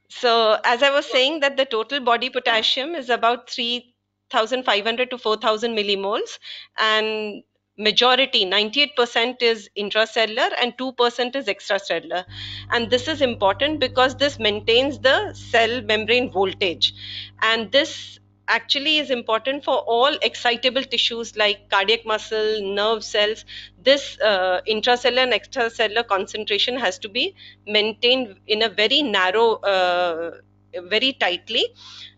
So as I was saying that the total body potassium is about 3,500 to 4,000 millimoles, and majority 98% is intracellular and 2% is extracellular. And this is important because this maintains the cell membrane voltage, and this actually is important for all excitable tissues like cardiac muscle, nerve cells. This intracellular and extracellular concentration has to be maintained in a very narrow, very tightly.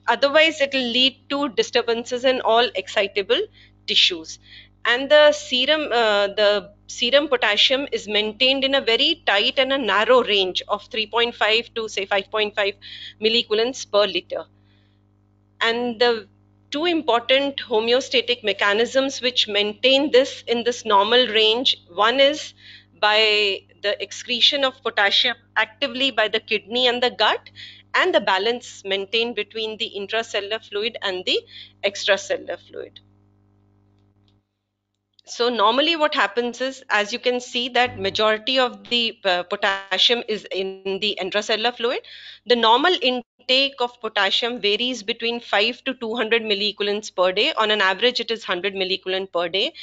Otherwise, it will lead to disturbances in all excitable tissues. And the serum potassium is maintained in a very tight and a narrow range of 3.5 to say 5.5 milliequivalents per liter. And the two important homeostatic mechanisms which maintain this in this normal range, one is by the excretion of potassium actively by the kidney and the gut, and the balance maintained between the intracellular fluid and the extracellular fluid. So normally what happens is, as you can see, that majority of the potassium is in the intracellular fluid. The normal intake of potassium varies between 5 to 200 milliequivalents per day. On an average, it is 100 milliequivalent per day.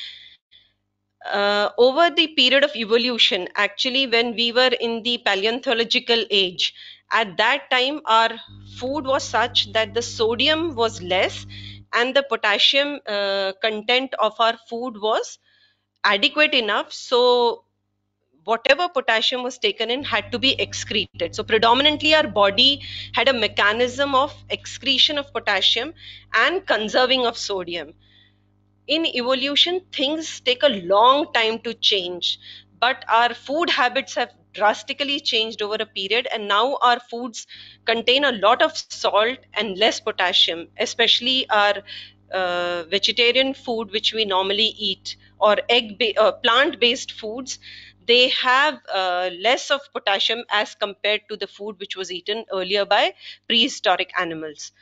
Over the period of evolution, actually, when we were in the paleontological age, at that time, our food was such that the sodium was less and the potassium content of our food was adequate enough. So whatever potassium was taken in had to be excreted. So predominantly our body had a mechanism of excretion of potassium and conserving of sodium. In evolution, things take a long time to change, but our food habits have drastically changed over a period, and now our foods contain a lot of salt and less potassium, especially our vegetarian food which we normally eat, or plant based foods. They have less of potassium as compared to the food which was eaten earlier by prehistoric animals.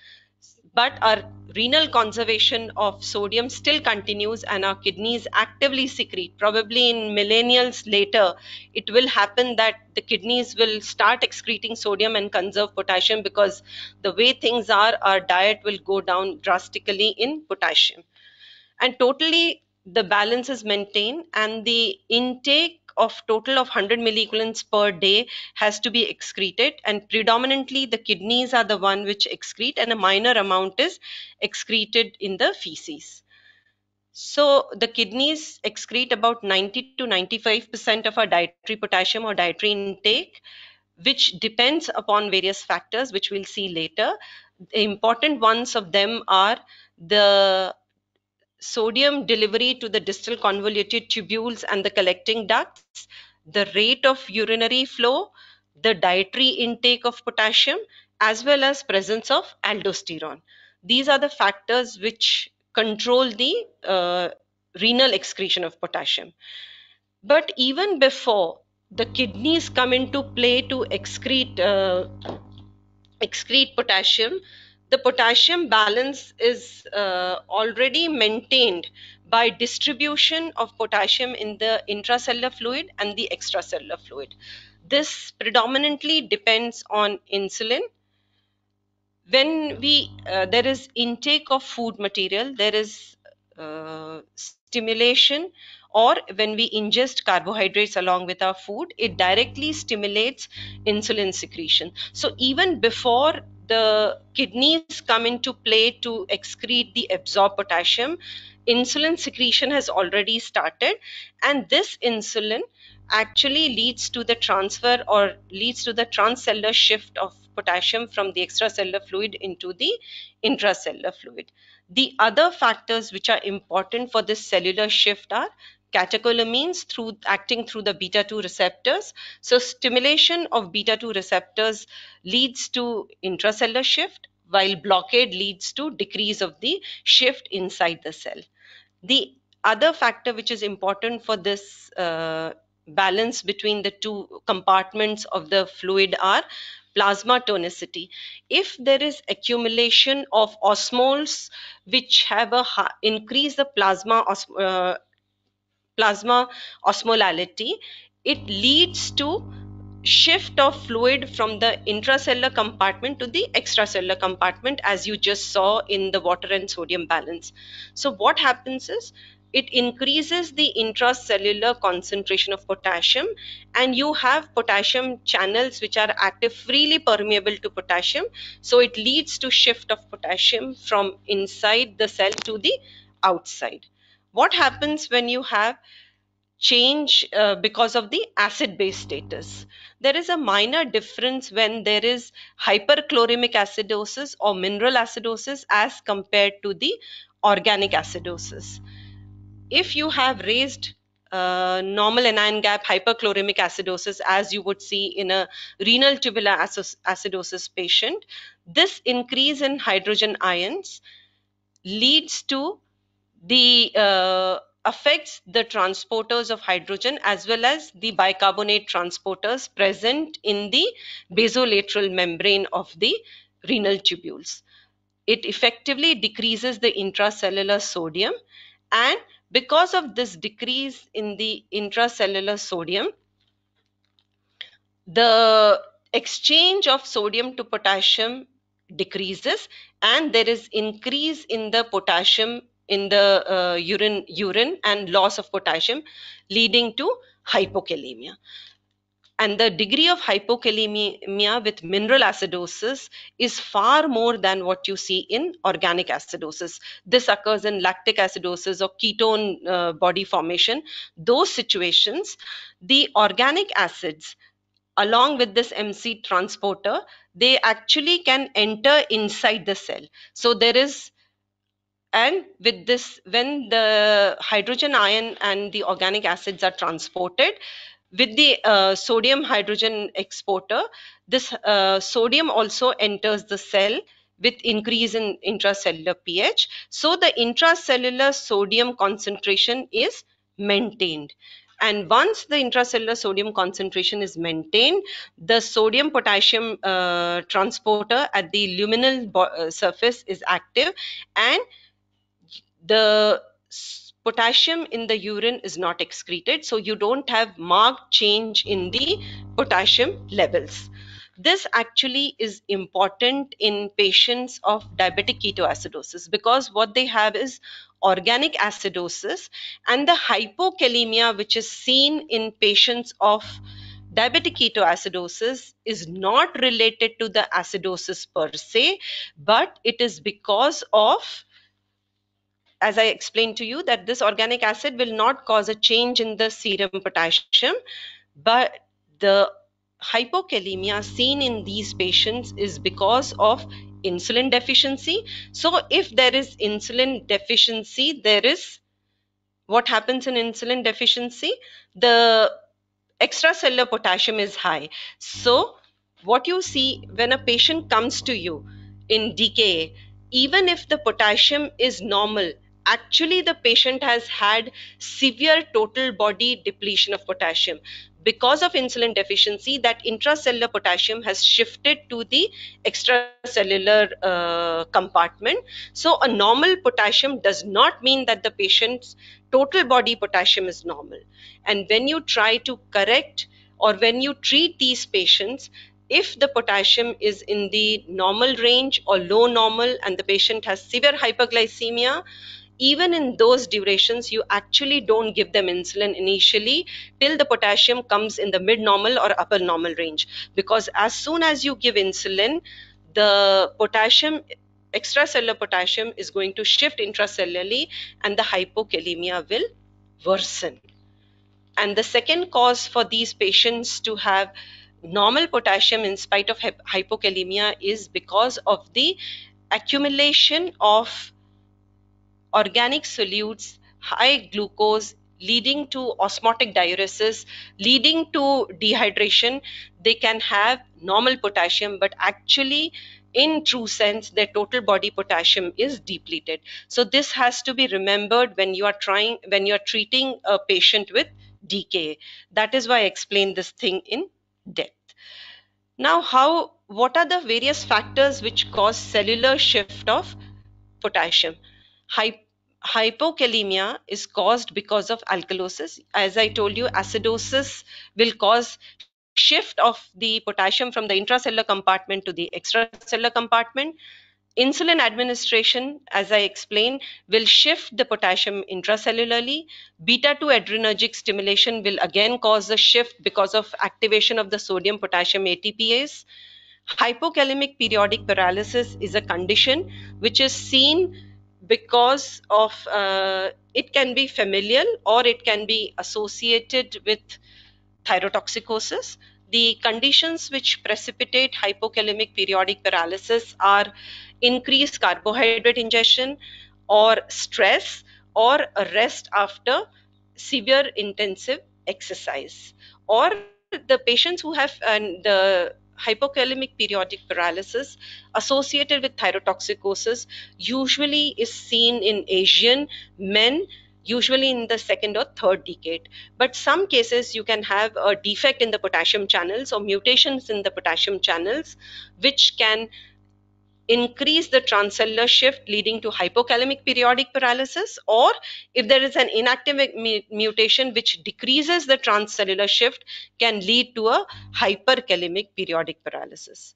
But our renal conservation of sodium still continues, and our kidneys actively secrete. Probably in millennials later, it will happen that the kidneys will start excreting sodium and conserve potassium, because the way things are, our diet will go down drastically in potassium. And totally the balance is maintained, and the intake of total of 100 milliequivalents per day has to be excreted, and predominantly the kidneys are the one which excrete, and a minor amount is excreted in the feces. So the kidneys excrete about 90 to 95% of our dietary potassium or dietary intake, which depends upon various factors which we'll see later. The important ones of them are the sodium delivery to the distal convoluted tubules and the collecting ducts, the rate of urinary flow, the dietary intake of potassium, as well as presence of aldosterone. These are the factors which control the renal excretion of potassium. But even before the kidneys come into play to excrete potassium, the potassium balance is already maintained by distribution of potassium in the intracellular fluid and the extracellular fluid. This predominantly depends on insulin. When we there is intake of food material, there is stimulation, or when we ingest carbohydrates along with our food, it directly stimulates insulin secretion. So even before the kidneys come into play to excrete the absorbed potassium, insulin secretion has already started, and this insulin actually leads to the transfer, or leads to the transcellular shift of potassium from the extracellular fluid into the intracellular fluid. The other factors which are important for this cellular shift are catecholamines, through acting through the beta 2 receptors. So stimulation of beta 2 receptors leads to intracellular shift, while blockade leads to decrease of the shift inside the cell. The other factor which is important for this balance between the two compartments of the fluid are plasma tonicity. If there is accumulation of osmoles which have increase the plasma osmolality, it leads to shift of fluid from the intracellular compartment to the extracellular compartment, as you just saw in the water and sodium balance. So what happens is it increases the intracellular concentration of potassium, and you have potassium channels which are active, freely permeable to potassium. So it leads to shift of potassium from inside the cell to the outside. What happens when you have change because of the acid base status? There is a minor difference when there is hyperchloremic acidosis or mineral acidosis as compared to the organic acidosis. If you have raised normal anion gap hyperchloremic acidosis, as you would see in a renal tubular acidosis patient, this increase in hydrogen ions leads to the affects the transporters of hydrogen as well as the bicarbonate transporters present in the basolateral membrane of the renal tubules. It effectively decreases the intracellular sodium, and because of this decrease in the intracellular sodium, the exchange of sodium to potassium decreases, and there is increase in the potassium in the urine and loss of potassium, leading to hypokalemia. And the degree of hypokalemia with mineral acidosis is far more than what you see in organic acidosis. This occurs in lactic acidosis or ketone body formation. Those situations, the organic acids along with this MC transporter, they actually can enter inside the cell. So there is, and with this, when the hydrogen ion and the organic acids are transported with the sodium hydrogen exporter, this sodium also enters the cell with increase in intracellular pH. So the intracellular sodium concentration is maintained. And once the intracellular sodium concentration is maintained, the sodium potassium transporter at the luminal surface is active, and the potassium in the urine is not excreted, so you don't have marked change in the potassium levels. This actually is important in patients of diabetic ketoacidosis, because what they have is organic acidosis, and the hypokalemia which is seen in patients of diabetic ketoacidosis is not related to the acidosis per se, but it is because of, as I explained to you, that this organic acid will not cause a change in the serum potassium, but the hypokalemia seen in these patients is because of insulin deficiency. So if there is insulin deficiency, there is, what happens in insulin deficiency? The extracellular potassium is high. So what you see when a patient comes to you in DKA, even if the potassium is normal, actually the patient has had severe total body depletion of potassium. Because of insulin deficiency, that intracellular potassium has shifted to the extracellular compartment. So a normal potassium does not mean that the patient's total body potassium is normal. And when you try to correct or when you treat these patients, if the potassium is in the normal range or low normal and the patient has severe hyperglycemia, even in those durations, you actually don't give them insulin initially till the potassium comes in the mid normal or upper normal range. Because as soon as you give insulin, the potassium, extracellular potassium, is going to shift intracellularly and the hypokalemia will worsen. And the second cause for these patients to have normal potassium in spite of hypokalemia is because of the accumulation of organic solutes, high glucose, leading to osmotic diuresis, leading to dehydration. They can have normal potassium, but actually, in true sense, their total body potassium is depleted. So this has to be remembered when you are treating a patient with DKA. That is why I explained this thing in depth. Now, what are the various factors which cause cellular shift of potassium? Hy- Hypokalemia is caused because of alkalosis. As I told you, acidosis will cause shift of the potassium from the intracellular compartment to the extracellular compartment. Insulin administration, as I explained, will shift the potassium intracellularly. Beta 2 adrenergic stimulation will again cause a shift because of activation of the sodium potassium ATPase. Hypokalemic periodic paralysis is a condition which is seen because of it can be familial or it can be associated with thyrotoxicosis. The conditions which precipitate hypokalemic periodic paralysis are increased carbohydrate ingestion, or stress, or a rest after severe intensive exercise. Or the patients who have the hypokalemic periodic paralysis associated with thyrotoxicosis usually is seen in Asian men, usually in the second or third decade. But some cases you can have a defect in the potassium channels or mutations in the potassium channels, which can increase the transcellular shift leading to hypokalemic periodic paralysis, or if there is an inactive mutation which decreases the transcellular shift, can lead to a hyperkalemic periodic paralysis.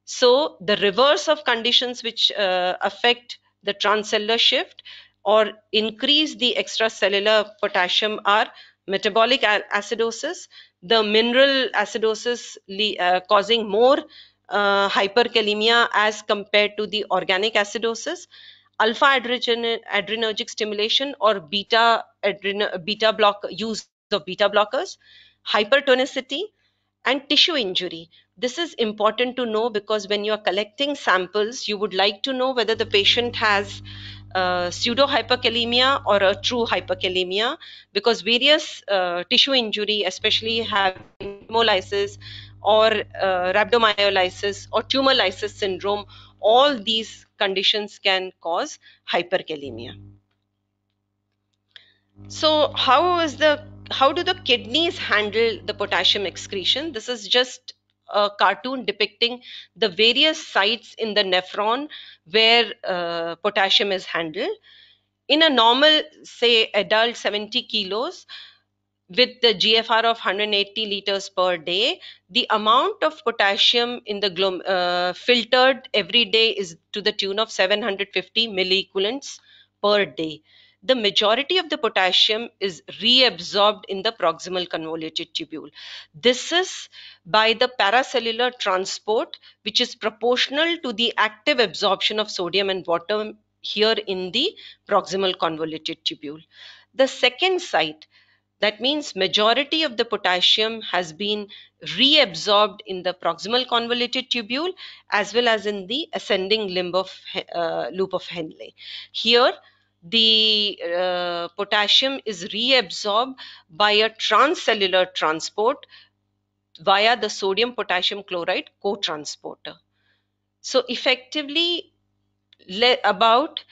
So the reverse of conditions which affect the transcellular shift or increase the extracellular potassium are metabolic acidosis, the mineral acidosis causing more hyperkalemia as compared to the organic acidosis, alpha adrenergic stimulation or beta block use of beta blockers, hypertonicity, and tissue injury. This is important to know because when you are collecting samples, you would like to know whether the patient has pseudo hyperkalemia or a true hyperkalemia, because various tissue injury, especially having hemolysis or rhabdomyolysis or tumor lysis syndrome, all these conditions can cause hyperkalemia. So how do the kidneys handle the potassium excretion? This is just a cartoon depicting the various sites in the nephron where potassium is handled. In a normal, say, adult 70 kilos, with the GFR of 180 liters per day, the amount of potassium in the filtered every day is to the tune of 750 milliequivalents per day. The majority of the potassium is reabsorbed in the proximal convoluted tubule. This is by the paracellular transport, which is proportional to the active absorption of sodium and water here in the proximal convoluted tubule. The second site, that means majority of the potassium has been reabsorbed in the proximal convoluted tubule as well as in the ascending limb of loop of Henle. Here, the potassium is reabsorbed by a transcellular transport via the sodium potassium chloride co-transporter. So effectively, about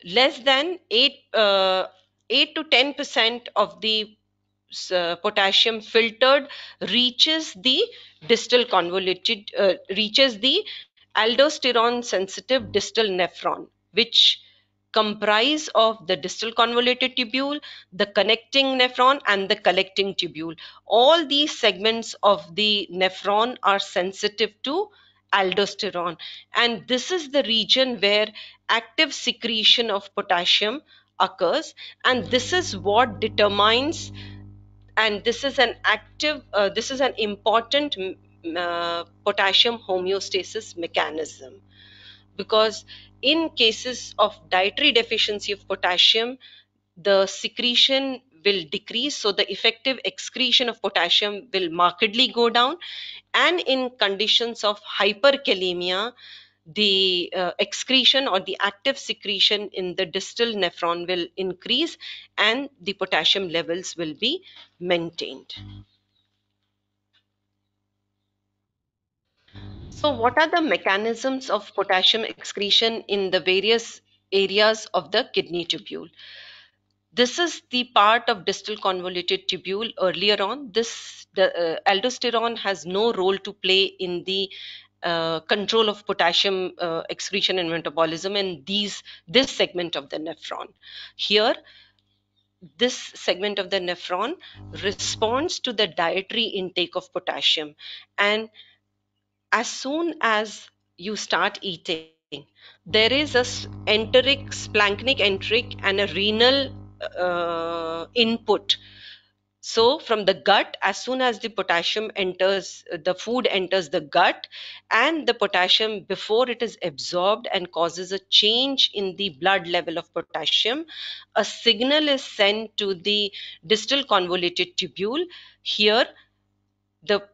less than 8 to 10% of the potassium filtered reaches the distal convoluted reaches the aldosterone sensitive distal nephron, which comprise of the distal convoluted tubule, the connecting nephron, and the collecting tubule. All these segments of the nephron are sensitive to aldosterone, and this is the region where active secretion of potassium occurs, and this is what determines, and this is an important potassium homeostasis mechanism, because in cases of dietary deficiency of potassium, the secretion will decrease, so the effective excretion of potassium will markedly go down, and in conditions of hyperkalemia, the excretion or the active secretion in the distal nephron will increase and the potassium levels will be maintained. So, what are the mechanisms of potassium excretion in the various areas of the kidney tubule? This is the part of distal convoluted tubule earlier on. The aldosterone has no role to play in the control of potassium excretion and metabolism in this segment of the nephron. Here, this segment of the nephron responds to the dietary intake of potassium. And as soon as you start eating, there is a enteric, splanchnic enteric, and a renal input. So from the gut, as soon as the potassium enters, the food enters the gut, and the potassium, before it is absorbed and causes a change in the blood level of potassium, a signal is sent to the distal convoluted tubule. Here, the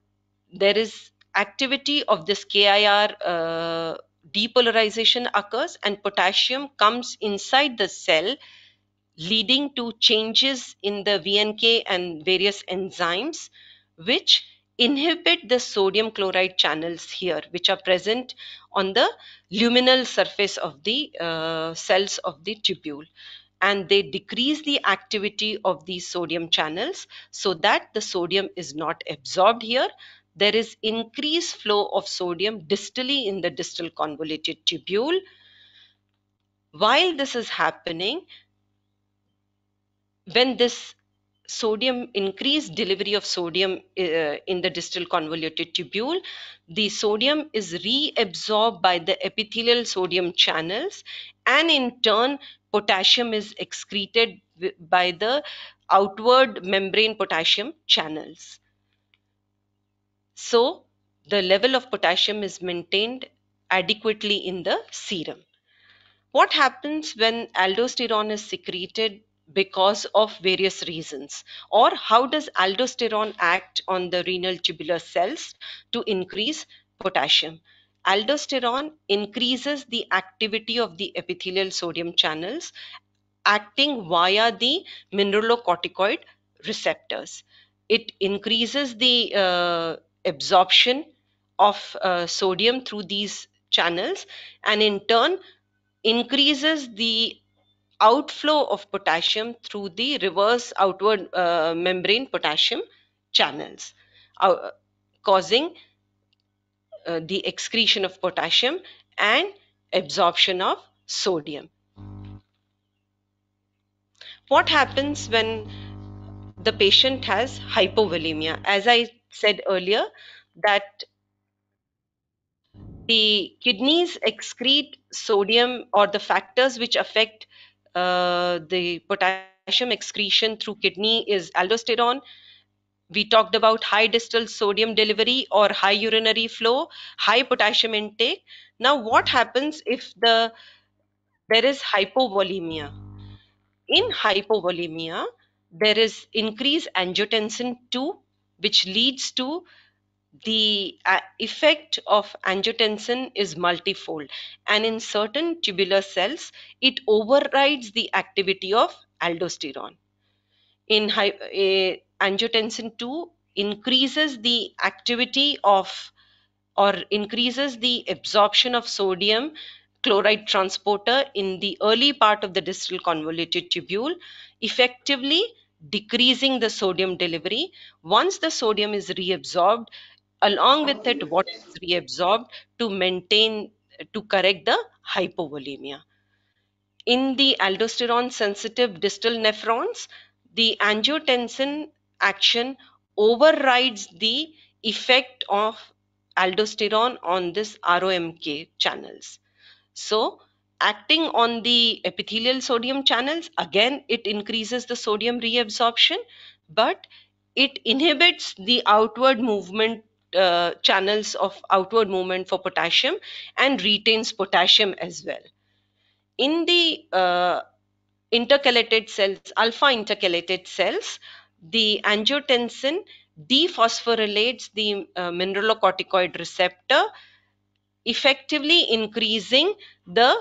there is activity of this KIR depolarization occurs, and potassium comes inside the cell, leading to changes in the VNK and various enzymes which inhibit the sodium chloride channels here, which are present on the luminal surface of the cells of the tubule. And they decrease the activity of these sodium channels so that the sodium is not absorbed here. There is increased flow of sodium distally in the distal convoluted tubule. While this is happening, when this sodium increased delivery of sodium in the distal convoluted tubule, the sodium is reabsorbed by the epithelial sodium channels, and in turn potassium is excreted by the outward membrane potassium channels. So the level of potassium is maintained adequately in the serum. What happens when aldosterone is secreted because of various reasons? Or how does aldosterone act on the renal tubular cells to increase potassium? Aldosterone increases the activity of the epithelial sodium channels acting via the mineralocorticoid receptors. It increases the absorption of sodium through these channels, and in turn increases the outflow of potassium through the reverse outward membrane potassium channels, uh, causing the excretion of potassium and absorption of sodium. What happens when the patient has hypovolemia? As I said earlier, that the kidneys excrete sodium, or the factors which affect the potassium excretion through kidney is aldosterone. We talked about high distal sodium delivery or high urinary flow, high potassium intake. Now, what happens if there is hypovolemia? In hypovolemia, there is increased angiotensin 2, which leads to the effect of angiotensin is multifold, and in certain tubular cells it overrides the activity of aldosterone. In angiotensin 2 increases the activity of, or increases the absorption of sodium chloride transporter in the early part of the distal convoluted tubule, effectively decreasing the sodium delivery. Once the sodium is reabsorbed, along with it what is reabsorbed to maintain, to correct the hypovolemia. In the aldosterone sensitive distal nephrons, the angiotensin action overrides the effect of aldosterone on this ROMK channels. So, acting on the epithelial sodium channels, again, it increases the sodium reabsorption, but it inhibits the outward movement channels of outward movement for potassium and retains potassium as well. In the intercalated cells, alpha intercalated cells, the angiotensin dephosphorylates the mineralocorticoid receptor, effectively increasing the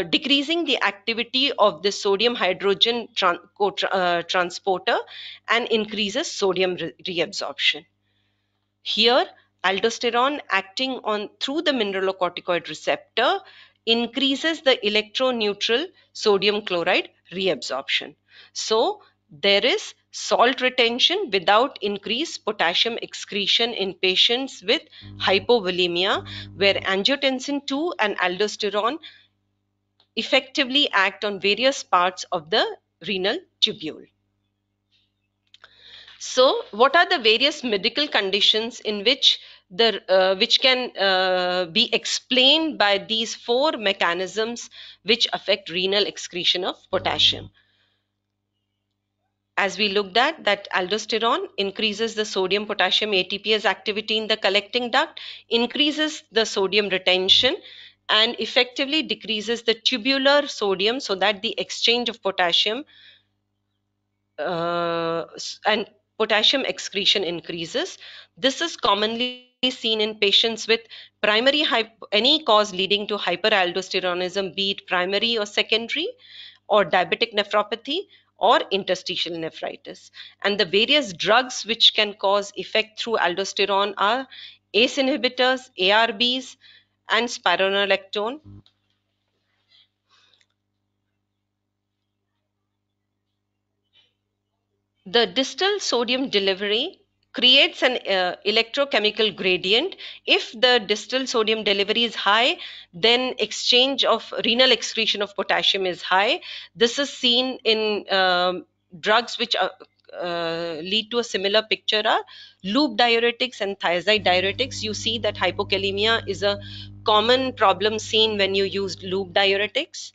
decreasing the activity of the sodium hydrogen transporter and increases sodium reabsorption. Here, aldosterone acting on through the mineralocorticoid receptor increases the electroneutral sodium chloride reabsorption. So, there is salt retention without increased potassium excretion in patients with hypovolemia, where angiotensin 2 and aldosterone effectively act on various parts of the renal tubule. So, what are the various medical conditions in which which can be explained by these four mechanisms which affect renal excretion of potassium? As we looked at, that aldosterone increases the sodium potassium ATPase activity in the collecting duct, increases the sodium retention, and effectively decreases the tubular sodium so that the exchange of potassium and potassium excretion increases. This is commonly seen in patients with any cause leading to hyperaldosteronism, be it primary or secondary, or diabetic nephropathy, or interstitial nephritis. And the various drugs which can cause effect through aldosterone are ACE inhibitors, ARBs, and spironolactone. The distal sodium delivery creates an electrochemical gradient. If the distal sodium delivery is high, then exchange of renal excretion of potassium is high. This is seen in drugs which lead to a similar picture are loop diuretics and thiazide diuretics. You see that hypokalemia is a common problem seen when you use loop diuretics.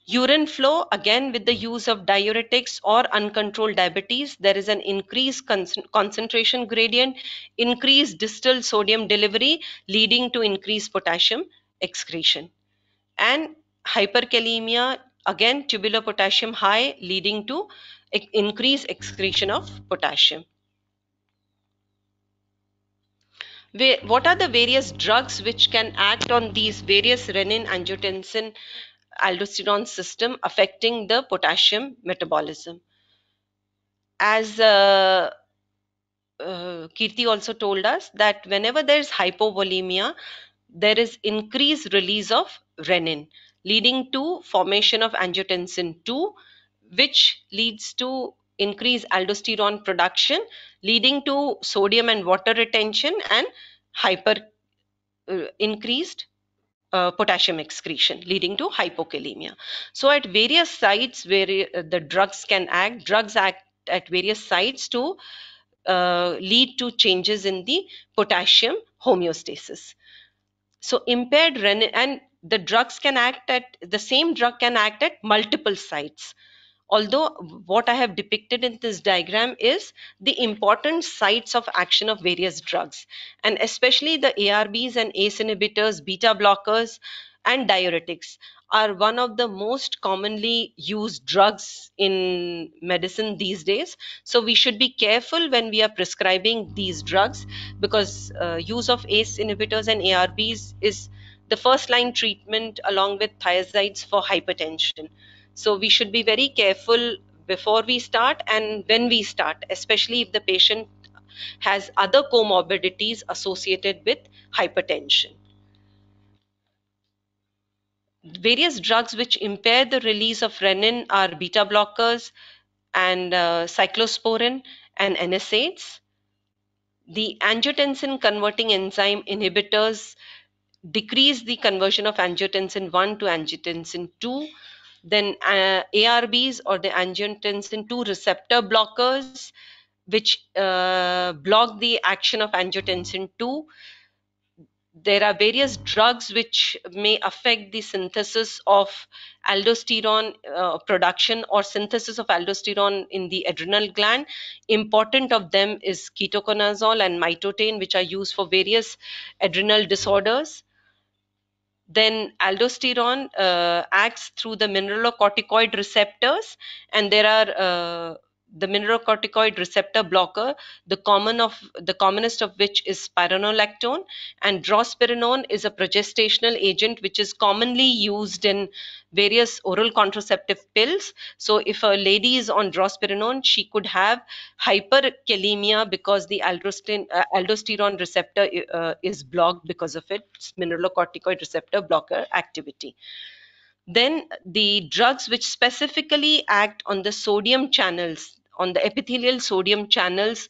Urine flow, again with the use of diuretics or uncontrolled diabetes, there is an increased concentration gradient, increased distal sodium delivery leading to increased potassium excretion. And hyperkalemia, again tubular potassium high leading to increased excretion of potassium. What are the various drugs which can act on these various renin, angiotensin, aldosterone system affecting the potassium metabolism? As Kirti also told us, that whenever there is hypovolemia, there is increased release of renin, leading to formation of angiotensin 2, which leads to increased aldosterone production, leading to sodium and water retention and hyper increased potassium excretion, leading to hypokalemia. So at various sites where the drugs act at various sites to lead to changes in the potassium homeostasis. So impaired renin, and the same drug can act at multiple sites. Although what I have depicted in this diagram is the important sites of action of various drugs, and especially the ARBs and ACE inhibitors, beta blockers, and diuretics are one of the most commonly used drugs in medicine these days. So we should be careful when we are prescribing these drugs, because use of ACE inhibitors and ARBs is the first line treatment along with thiazides for hypertension. So we should be very careful before we start and when we start, especially if the patient has other comorbidities associated with hypertension. Various drugs which impair the release of renin are beta blockers and cyclosporin and NSAIDs. The angiotensin converting enzyme inhibitors decrease the conversion of angiotensin 1 to angiotensin 2. Then ARBs, or the angiotensin 2 receptor blockers, which block the action of angiotensin 2. There are various drugs which may affect the synthesis of aldosterone production or synthesis of aldosterone in the adrenal gland. Important of them is ketoconazole and mitotane, which are used for various adrenal disorders. Then aldosterone acts through the mineralocorticoid receptors, and there are the mineralocorticoid receptor blocker, the commonest of which is spironolactone, and drospirenone is a progestational agent which is commonly used in various oral contraceptive pills. So if a lady is on drospirenone, she could have hyperkalemia because the aldosterone receptor is blocked because of its mineralocorticoid receptor blocker activity. Then the drugs which specifically act on the sodium channels, on the epithelial sodium channels,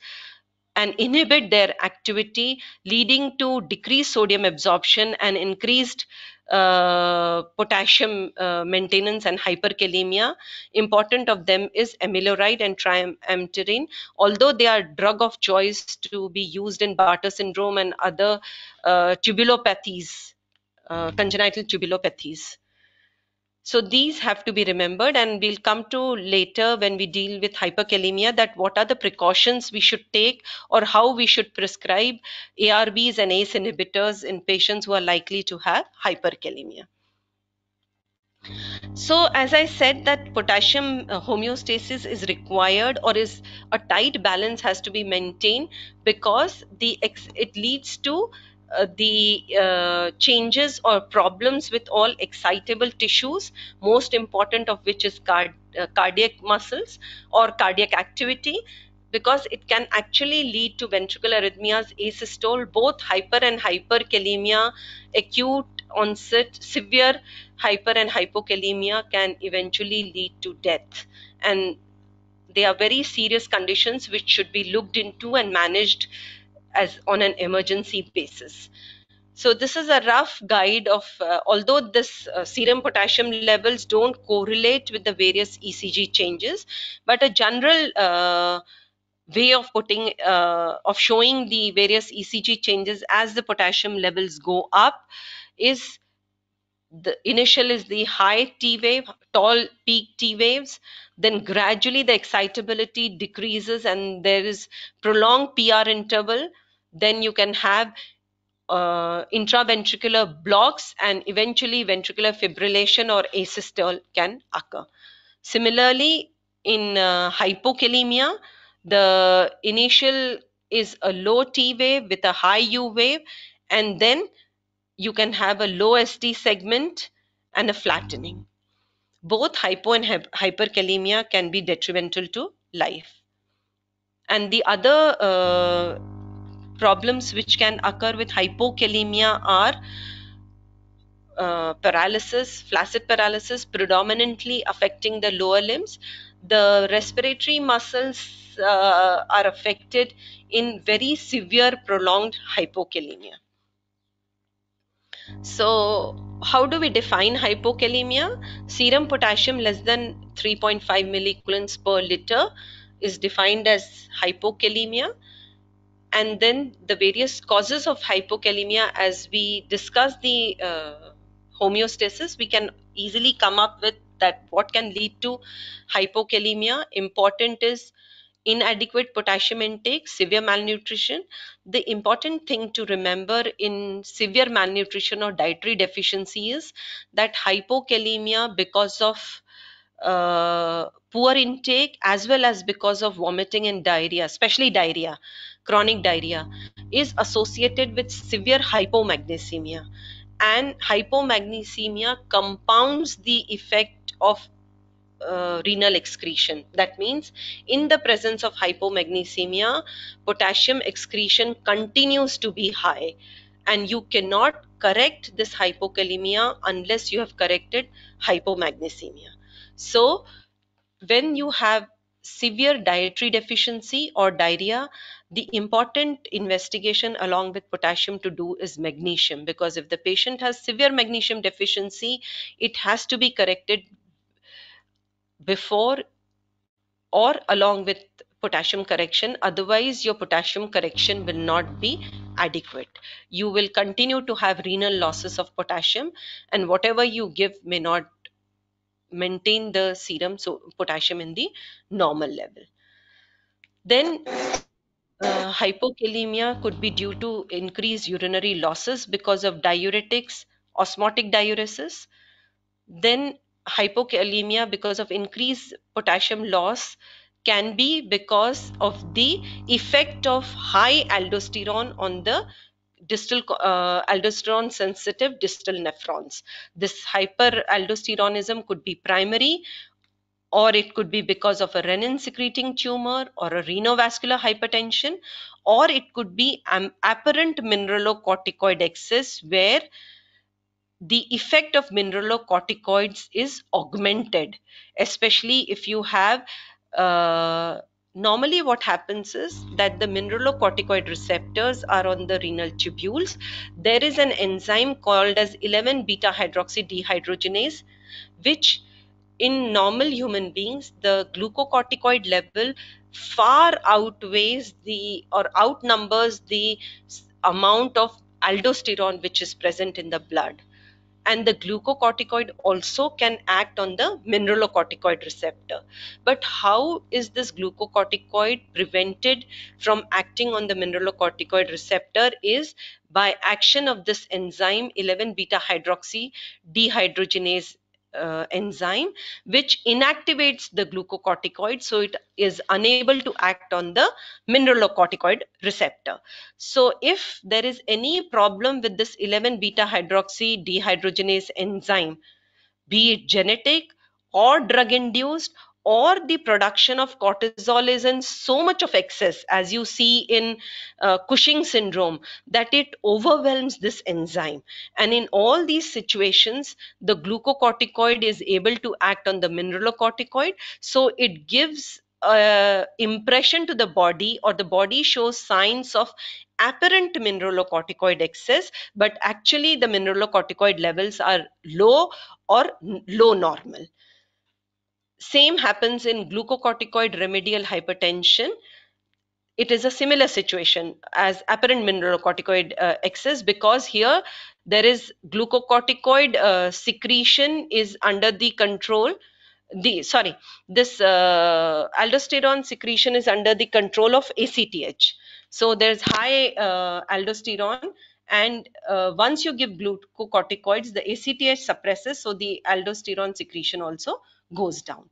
and inhibit their activity, leading to decreased sodium absorption and increased potassium maintenance and hyperkalemia. Important of them is amiloride and triamterene. Although they are drug of choice to be used in Bartter syndrome and other tubulopathies, congenital tubulopathies. So these have to be remembered, and we'll come to later when we deal with hyperkalemia that what are the precautions we should take or how we should prescribe ARBs and ACE inhibitors in patients who are likely to have hyperkalemia. So, as I said, that potassium homeostasis is required, or is a tight balance has to be maintained, because it leads to the changes or problems with all excitable tissues, most important of which is cardiac muscles or cardiac activity, because it can actually lead to ventricular arrhythmias, asystole, both hyper and hyperkalemia, acute onset, severe hyper and hypokalemia can eventually lead to death. And they are very serious conditions which should be looked into and managed as on an emergency basis. So this is a rough guide of, although this serum potassium levels don't correlate with the various ECG changes, but a general way of showing the various ECG changes as the potassium levels go up is the initial is the high T wave, tall peak T waves, then gradually the excitability decreases and there is prolonged PR interval. Then you can have intraventricular blocks, and eventually ventricular fibrillation or asystole can occur. Similarly, in hypokalemia, the initial is a low T wave with a high U wave, and then you can have a low ST segment and a flattening. Both hypo and hyperkalemia can be detrimental to life. And the other problems which can occur with hypokalemia are paralysis, flaccid paralysis, predominantly affecting the lower limbs. The respiratory muscles are affected in very severe prolonged hypokalemia. So, how do we define hypokalemia? Serum potassium less than 3.5 milliequivalents per liter is defined as hypokalemia. And then the various causes of hypokalemia, as we discuss the homeostasis, we can easily come up with that what can lead to hypokalemia. Important is inadequate potassium intake, severe malnutrition. The important thing to remember in severe malnutrition or dietary deficiency is that hypokalemia, because of poor intake as well as because of vomiting and diarrhea, especially diarrhea, chronic diarrhea, is associated with severe hypomagnesemia. And hypomagnesemia compounds the effect of renal excretion. That means, in the presence of hypomagnesemia, potassium excretion continues to be high, and you cannot correct this hypokalemia unless you have corrected hypomagnesemia. So, when you have severe dietary deficiency or diarrhea, the important investigation along with potassium to do is magnesium, because if the patient has severe magnesium deficiency, it has to be corrected before or along with potassium correction. Otherwise, your potassium correction will not be adequate. You will continue to have renal losses of potassium, and whatever you give may not maintain the serum so potassium in the normal level. Then hypokalemia could be due to increased urinary losses because of diuretics, osmotic diuresis. Then hypokalemia because of increased potassium loss can be because of the effect of high aldosterone on the distal aldosterone sensitive distal nephrons. This hyperaldosteronism could be primary, or it could be because of a renin secreting tumor or a renovascular hypertension, or it could be apparent mineralocorticoid excess where the effect of mineralocorticoids is augmented, especially if you have uh, Normally what happens is that the mineralocorticoid receptors are on the renal tubules. There is an enzyme called as 11 beta hydroxydehydrogenase, which in normal human beings the glucocorticoid level far outweighs the or outnumbers the amount of aldosterone which is present in the blood. And the glucocorticoid also can act on the mineralocorticoid receptor. But how is this glucocorticoid prevented from acting on the mineralocorticoid receptor is by action of this enzyme 11 beta hydroxy dehydrogenase enzyme, which inactivates the glucocorticoid, so it is unable to act on the mineralocorticoid receptor. So if there is any problem with this 11 beta hydroxy dehydrogenase enzyme, be it genetic or drug induced, or the production of cortisol is in so much of excess, as you see in Cushing syndrome, that it overwhelms this enzyme. And in all these situations, the glucocorticoid is able to act on the mineralocorticoid, so it gives impression to the body, or the body shows signs of apparent mineralocorticoid excess, but actually the mineralocorticoid levels are low or low normal. Same happens in glucocorticoid remedial hypertension. It is a similar situation as apparent mineralocorticoid excess, because here there is glucocorticoid secretion is under the control, the sorry this aldosterone secretion is under the control of ACTH. So there's high aldosterone, and once you give glucocorticoids, the ACTH suppresses, so the aldosterone secretion also goes down.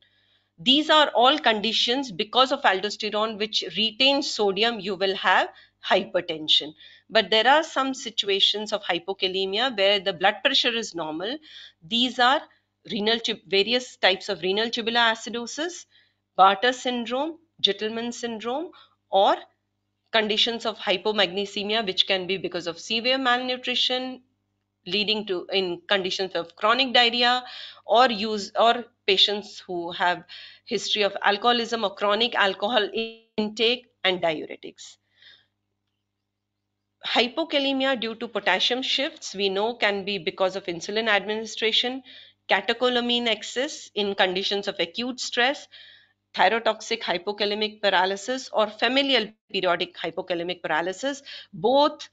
These are all conditions because of aldosterone which retains sodium, you will have hypertension. But there are some situations of hypokalemia where the blood pressure is normal. These are various types of renal tubular acidosis, Bartter syndrome, Gitelman syndrome, or conditions of hypomagnesemia, which can be because of severe malnutrition, leading to in conditions of chronic diarrhea, or use or patients who have history of alcoholism or chronic alcohol intake and diuretics. Hypokalemia due to potassium shifts we know can be because of insulin administration, catecholamine excess in conditions of acute stress, thyrotoxic hypokalemic paralysis, or familial periodic hypokalemic paralysis. Both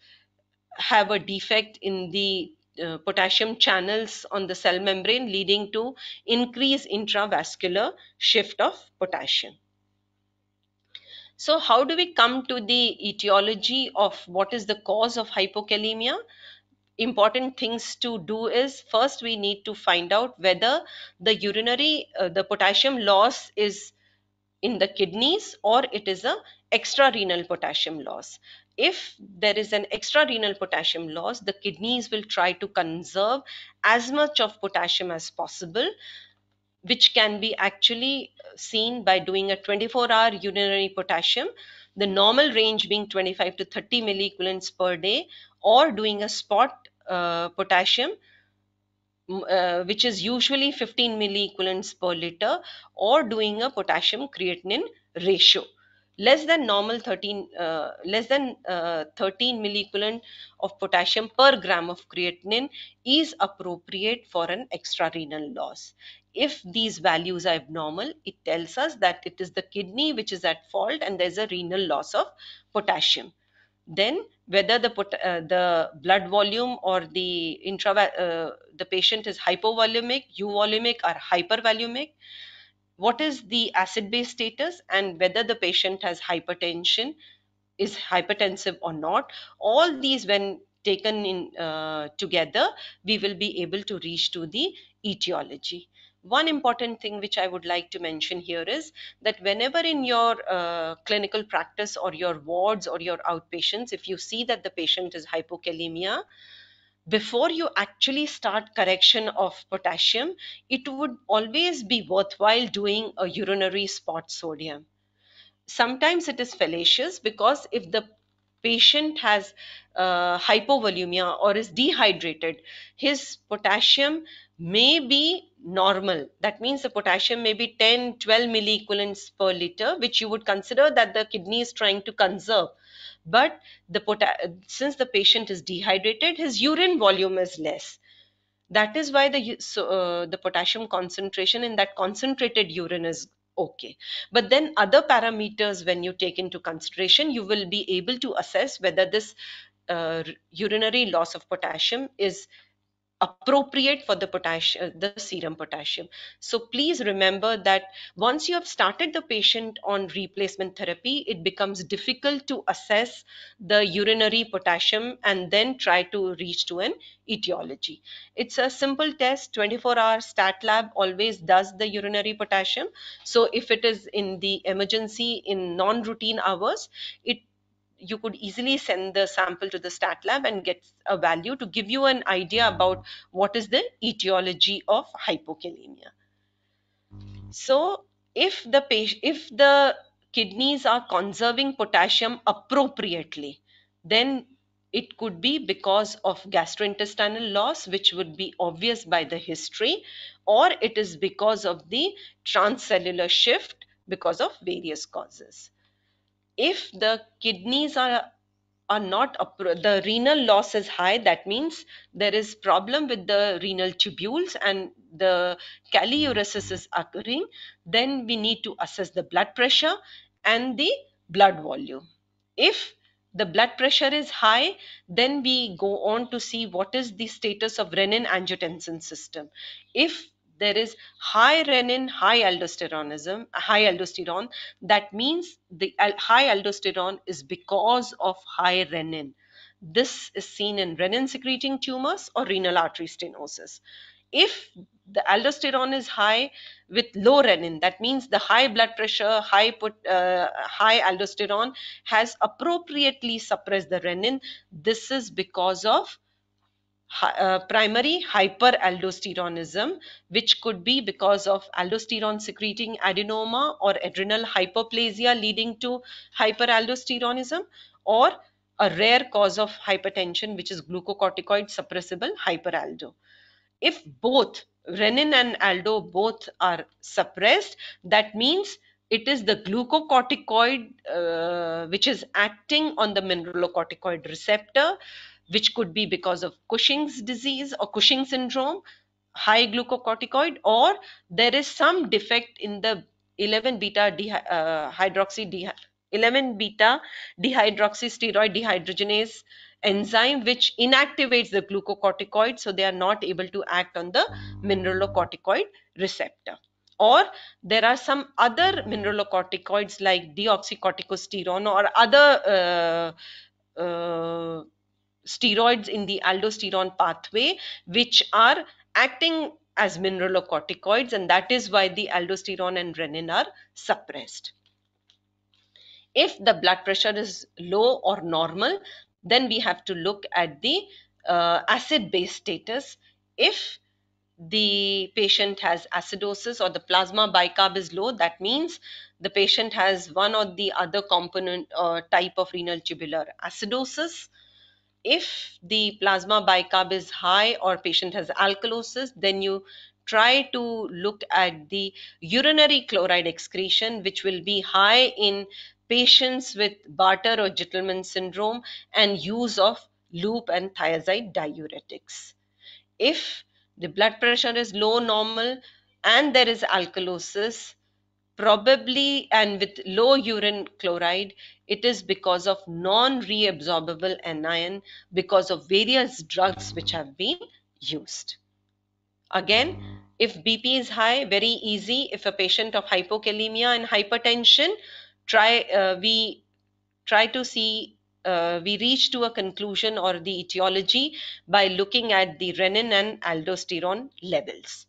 have a defect in the potassium channels on the cell membrane, leading to increased intravascular shift of potassium. So how do we come to the etiology of what is the cause of hypokalemia? Important things to do is, first we need to find out whether the potassium loss is in the kidneys or it is a extrarenal potassium loss. If there is an extrarenal potassium loss, the kidneys will try to conserve as much of potassium as possible, which can be actually seen by doing a 24-hour urinary potassium, the normal range being 25 to 30 milliequivalents per day, or doing a spot potassium, which is usually 15 milliequivalents per liter, or doing a potassium creatinine ratio less than normal 13 milliequivalent of potassium per gram of creatinine is appropriate for an extrarenal loss. If these values are abnormal, it tells us that it is the kidney which is at fault and there's a renal loss of potassium. Then whether the blood volume or the patient is hypovolumic, euvolumic, or hypervolumic, what is the acid base status, and whether the patient has hypertension, is hypertensive or not. All these when taken in together, we will be able to reach to the etiology. One important thing which I would like to mention here is that whenever in your clinical practice or your wards or your outpatients, if you see that the patient is hypokalemia, before you actually start correction of potassium, it would always be worthwhile doing a urinary spot sodium. Sometimes it is fallacious, because if the patient has hypovolemia or is dehydrated, his potassium may be normal. That means the potassium may be 10, 12 milliequivalents per liter, which you would consider that the kidney is trying to conserve. But since the patient is dehydrated, his urine volume is less. That is why the potassium concentration in that concentrated urine is okay. But then other parameters, when you take into consideration, you will be able to assess whether this urinary loss of potassium is appropriate for the potassium, the serum potassium. So please remember that once you have started the patient on replacement therapy, it becomes difficult to assess the urinary potassium and then try to reach to an etiology. It's a simple test. 24-hour stat lab always does the urinary potassium. So if it is in the emergency in non-routine hours, it you could easily send the sample to the stat lab and get a value to give you an idea about what is the etiology of hypokalemia. So if the kidneys are conserving potassium appropriately, then it could be because of gastrointestinal loss, which would be obvious by the history, or it is because of the transcellular shift because of various causes. If the kidneys are not the renal loss is high, that means there is problem with the renal tubules and the caliuresis is occurring, then we need to assess the blood pressure and the blood volume. If the blood pressure is high, then we go on to see what is the status of renin angiotensin system. If there is high renin, high aldosterone, that means the high aldosterone is because of high renin. This is seen in renin secreting tumors or renal artery stenosis. If the aldosterone is high with low renin, that means the high blood pressure, high aldosterone has appropriately suppressed the renin. This is because of primary hyperaldosteronism, which could be because of aldosterone secreting adenoma or adrenal hyperplasia leading to hyperaldosteronism, or a rare cause of hypertension, which is glucocorticoid suppressible hyperaldo. If both renin and aldo both are suppressed, that means it is the glucocorticoid which is acting on the mineralocorticoid receptor, which could be because of Cushing's disease or Cushing syndrome, high glucocorticoid, or there is some defect in the 11 beta hydroxy 11 beta dehydroxysteroid dehydrogenase enzyme, which inactivates the glucocorticoid, so they are not able to act on the mineralocorticoid receptor. Or there are some other mineralocorticoids like deoxycorticosterone or other steroids in the aldosterone pathway, which are acting as mineralocorticoids, and that is why the aldosterone and renin are suppressed. If the blood pressure is low or normal, then we have to look at the acid base status. If the patient has acidosis or the plasma bicarb is low, that means the patient has one or the other component type of renal tubular acidosis. If the plasma bicarb is high or patient has alkalosis, then you try to look at the urinary chloride excretion, which will be high in patients with Bartter or Gitelman syndrome and use of loop and thiazide diuretics. If the blood pressure is low normal and there is alkalosis, probably, and with low urine chloride, it is because of non-reabsorbable anion because of various drugs which have been used. Again, if BP is high, very easy. If a patient of hypokalemia and hypertension, we try to see, we reach to a conclusion or the etiology by looking at the renin and aldosterone levels.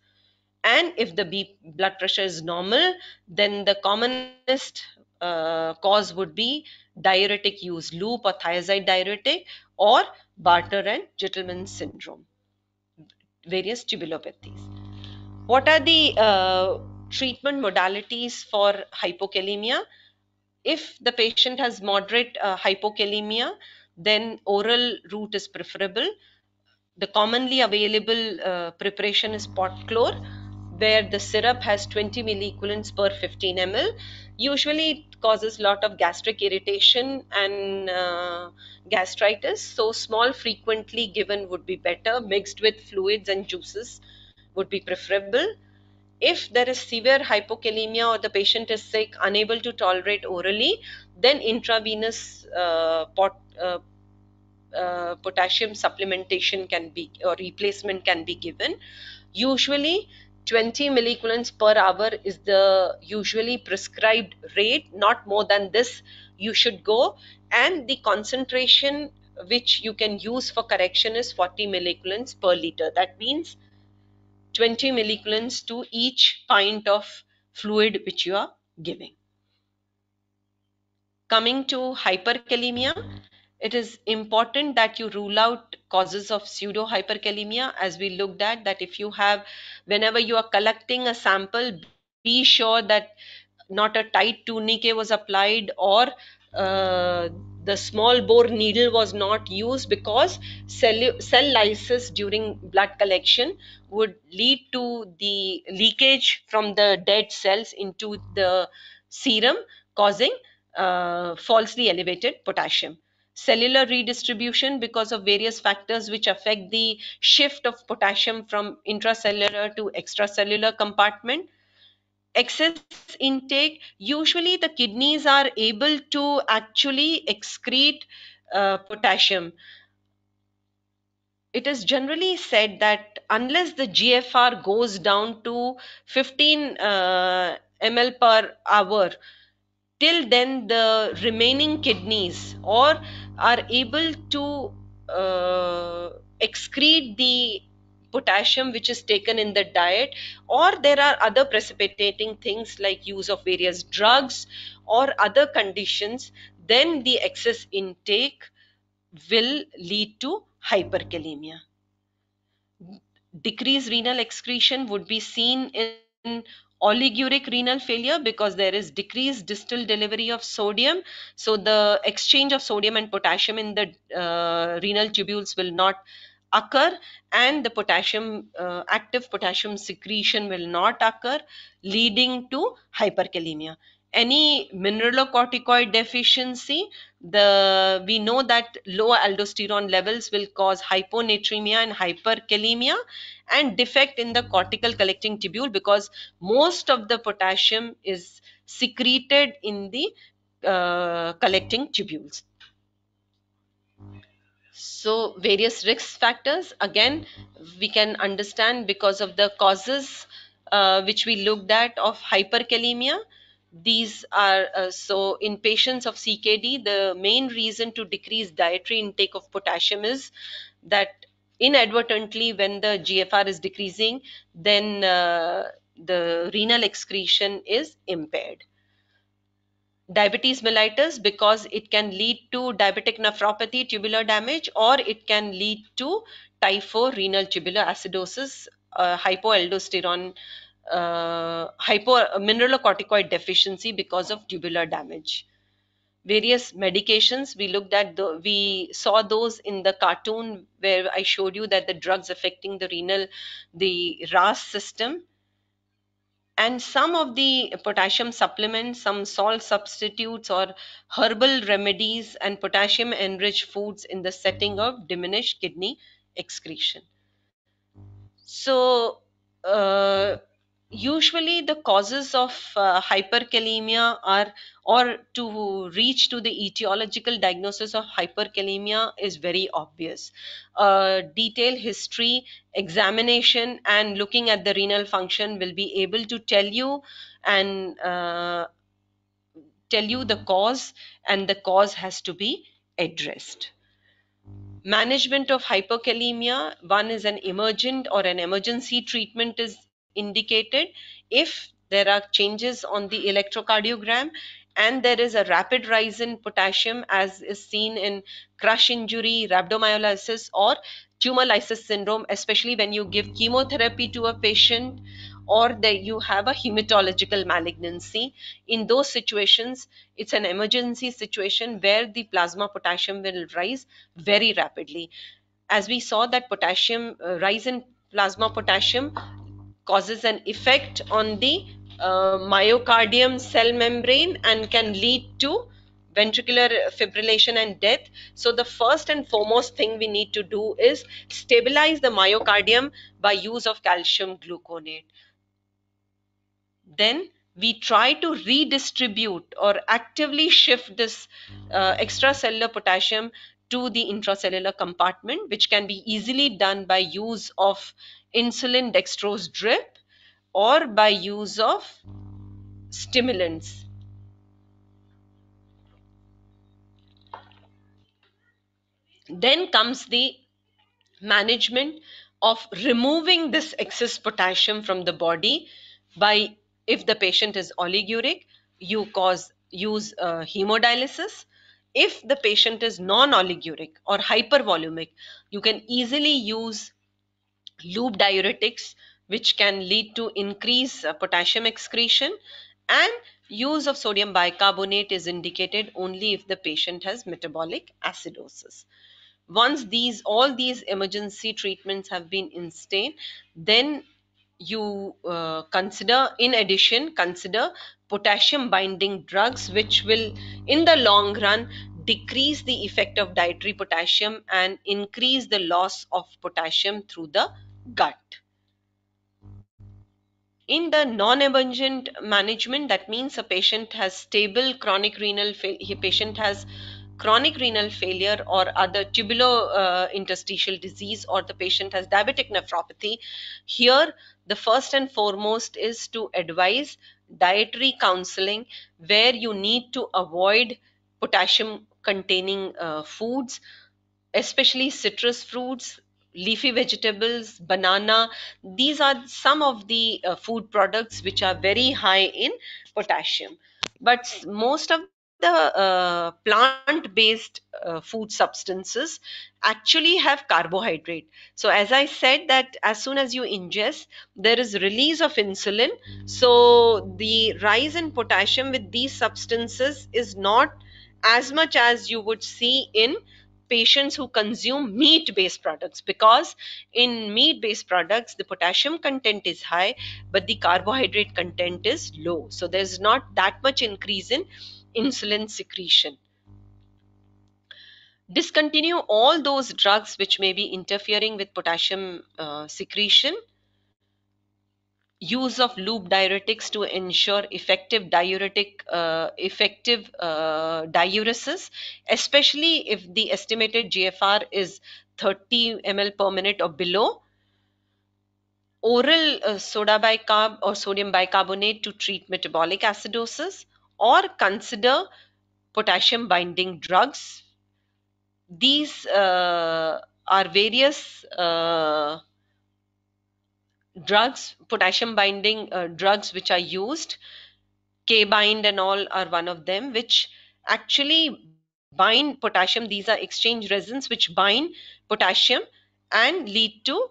And if the blood pressure is normal, then the commonest cause would be diuretic use, loop or thiazide diuretic, or Bartter and Gitelman syndrome, various tubulopathies. What are the treatment modalities for hypokalemia? If the patient has moderate hypokalemia, then oral route is preferable. The commonly available preparation is pot chlor, where the syrup has 20 milliequivalents per 15 ml. Usually it causes a lot of gastric irritation and gastritis, so small frequently given would be better, mixed with fluids and juices would be preferable. If there is severe hypokalemia or the patient is sick, unable to tolerate orally, then intravenous potassium supplementation can be, or replacement can be given. Usually 20 milliequivalents per hour is the usually prescribed rate, not more than this you should go. And the concentration which you can use for correction is 40 milliequivalents per liter. That means 20 milliequivalents to each pint of fluid which you are giving. Coming to hyperkalemia, it is important that you rule out causes of pseudo hyperkalemia, as we looked at that if you have, whenever you are collecting a sample, be sure that not a tight tourniquet was applied, or uh, the small bore needle was not used, because cell lysis during blood collection would lead to the leakage from the dead cells into the serum, causing falsely elevated potassium. Cellular redistribution, because of various factors which affect the shift of potassium from intracellular to extracellular compartment. Excess intake, usually the kidneys are able to actually excrete potassium. It is generally said that unless the GFR goes down to 15 ml per hour, till then the remaining kidneys or are able to excrete the potassium which is taken in the diet, or there are other precipitating things like use of various drugs or other conditions, then the excess intake will lead to hyperkalemia. Decreased renal excretion would be seen in oliguric renal failure, because there is decreased distal delivery of sodium, so the exchange of sodium and potassium in the renal tubules will not occur, and the potassium active potassium secretion will not occur, leading to hyperkalemia. Any mineralocorticoid deficiency, the we know that low aldosterone levels will cause hyponatremia and hyperkalemia, and defect in the cortical collecting tubule, because most of the potassium is secreted in the collecting tubules. So various risk factors, again, we can understand because of the causes which we looked at of hyperkalemia. These are so in patients of CKD, the main reason to decrease dietary intake of potassium is that inadvertently, when the GFR is decreasing, then the renal excretion is impaired. Diabetes mellitus, because it can lead to diabetic nephropathy, tubular damage, or it can lead to type 4 renal tubular acidosis, hypoaldosterone, mineralocorticoid deficiency because of tubular damage. Various medications, we looked at we saw those in the cartoon where I showed you that the drugs affecting the RAS system, and some of the potassium supplements, some salt substitutes or herbal remedies, and potassium enriched foods in the setting of diminished kidney excretion. So, usually the causes of hyperkalemia are, or to reach to the etiological diagnosis of hyperkalemia is very obvious. Detailed history, examination, and looking at the renal function will be able to and tell you the cause, and the cause has to be addressed. Management of hypokalemia, one is an emergent or an emergency treatment is indicated if there are changes on the electrocardiogram and there is a rapid rise in potassium, as is seen in crush injury, rhabdomyolysis, or tumor lysis syndrome, especially when you give chemotherapy to a patient, or that you have a hematological malignancy. In those situations, it's an emergency situation where the plasma potassium will rise very rapidly. As we saw that potassium rise in plasma potassium causes an effect on the myocardium cell membrane and can lead to ventricular fibrillation and death. So the first and foremost thing we need to do is stabilize the myocardium by use of calcium gluconate. Then we try to redistribute or actively shift this extracellular potassium to the intracellular compartment, which can be easily done by use of insulin dextrose drip or by use of stimulants. Then comes the management of removing this excess potassium from the body by, if the patient is oliguric, you cause use hemodialysis. If the patient is non-oliguric or hypervolumic, you can easily use loop diuretics, which can lead to increased potassium excretion, and use of sodium bicarbonate is indicated only if the patient has metabolic acidosis. Once these all these emergency treatments have been installed, then you consider, in addition, consider potassium binding drugs, which will in the long run decrease the effect of dietary potassium and increase the loss of potassium through the gut. In the non-emergent management, that means a patient has stable chronic renal patient has chronic renal failure or other tubular interstitial disease, or the patient has diabetic nephropathy. Here the first and foremost is to advise dietary counseling, where you need to avoid potassium containing foods, especially citrus fruits, leafy vegetables, banana. These are some of the food products which are very high in potassium. But most of the plant based food substances actually have carbohydrate. So, as I said, that as soon as you ingest, there is release of insulin. So, the rise in potassium with these substances is not as much as you would see in patients who consume meat based products, because in meat based products the potassium content is high but the carbohydrate content is low, so there's not that much increase in insulin secretion. Discontinue all those drugs which may be interfering with potassium secretion. Use of loop diuretics to ensure effective diuresis, especially if the estimated GFR is 30 ml per minute or below. Oral soda bicarb or sodium bicarbonate to treat metabolic acidosis, or consider potassium binding drugs. These are various drugs, potassium binding drugs which are used. K-bind and all are one of them, which actually bind potassium. These are exchange resins which bind potassium and lead to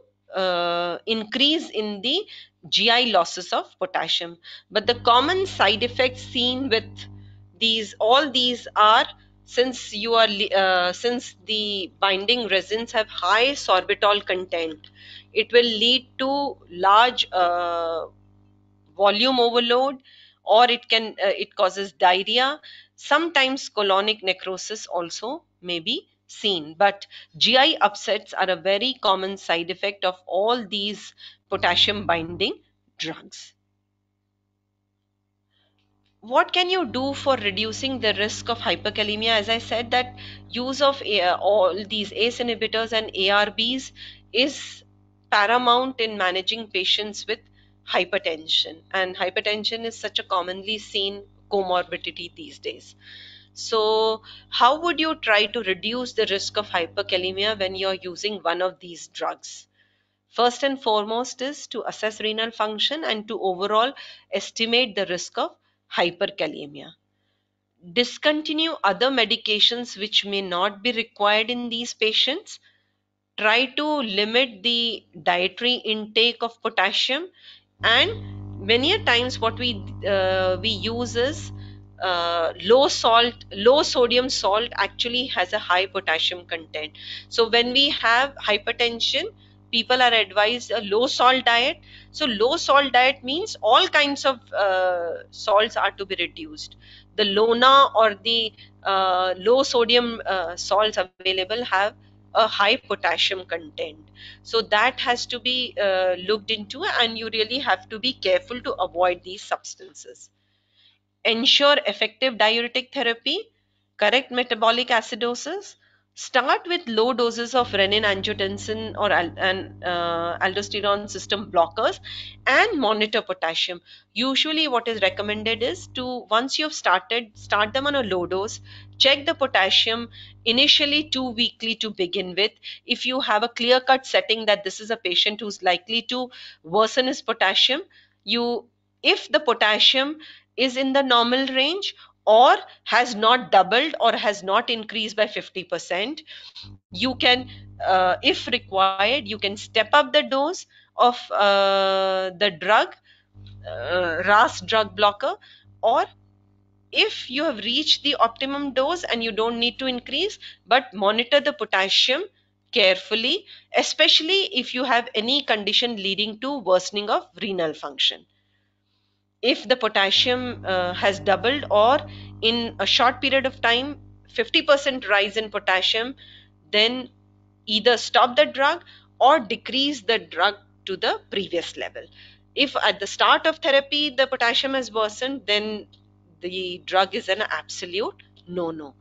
increase in the GI losses of potassium. But the common side effects seen with all these are, since the binding resins have high sorbitol content, it will lead to large volume overload, or it causes diarrhea. Sometimes colonic necrosis also may be seen, but GI upsets are a very common side effect of all these potassium binding drugs. What can you do for reducing the risk of hyperkalemia? As I said, that use of all these ACE inhibitors and ARBs is paramount in managing patients with hypertension, and hypertension is such a commonly seen comorbidity these days. So how would you try to reduce the risk of hyperkalemia when you're using one of these drugs? First and foremost is to assess renal function and to overall estimate the risk of hyperkalemia. Discontinue other medications which may not be required in these patients. Try to limit the dietary intake of potassium. And many a times what we use is low sodium salt actually has a high potassium content. So when we have hypertension, people are advised a low salt diet. So low salt diet means all kinds of salts are to be reduced. The lona or the low sodium salts available have a high potassium content, so that has to be looked into, and you really have to be careful to avoid these substances. Ensure effective diuretic therapy, correct metabolic acidosis, start with low doses of renin-angiotensin or aldosterone system blockers, and monitor potassium. Usually what is recommended is to, once you've started, start them on a low dose, check the potassium initially 2 weekly to begin with. If you have a clear cut setting that this is a patient who's likely to worsen his potassium, you, if the potassium is in the normal range or has not doubled or has not increased by 50%, you can, if required, you can step up the dose of the drug, RAS drug blocker. Or if you have reached the optimum dose and you don't need to increase, but monitor the potassium carefully, especially if you have any condition leading to worsening of renal function. If the potassium has doubled, or in a short period of time 50% rise in potassium, then either stop the drug or decrease the drug to the previous level. If at the start of therapy the potassium has worsened, then the drug is an absolute no no.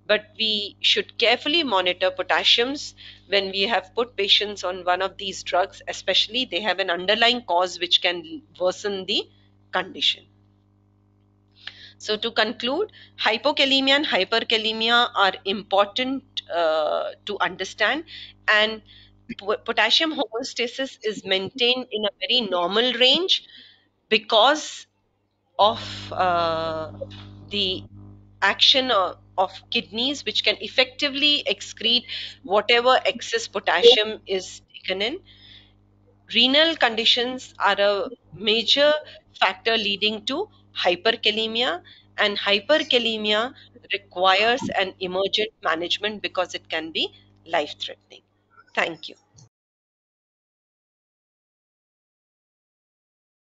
But we should carefully monitor potassiums when we have put patients on one of these drugs, especially they have an underlying cause which can worsen the condition. So to conclude, hypokalemia and hyperkalemia are important to understand, and potassium homeostasis is maintained in a very normal range because of the action of kidneys, which can effectively excrete whatever excess potassium is taken in. Renal conditions are a major factor leading to hyperkalemia, and hyperkalemia requires an emergent management because it can be life threatening. Thank you.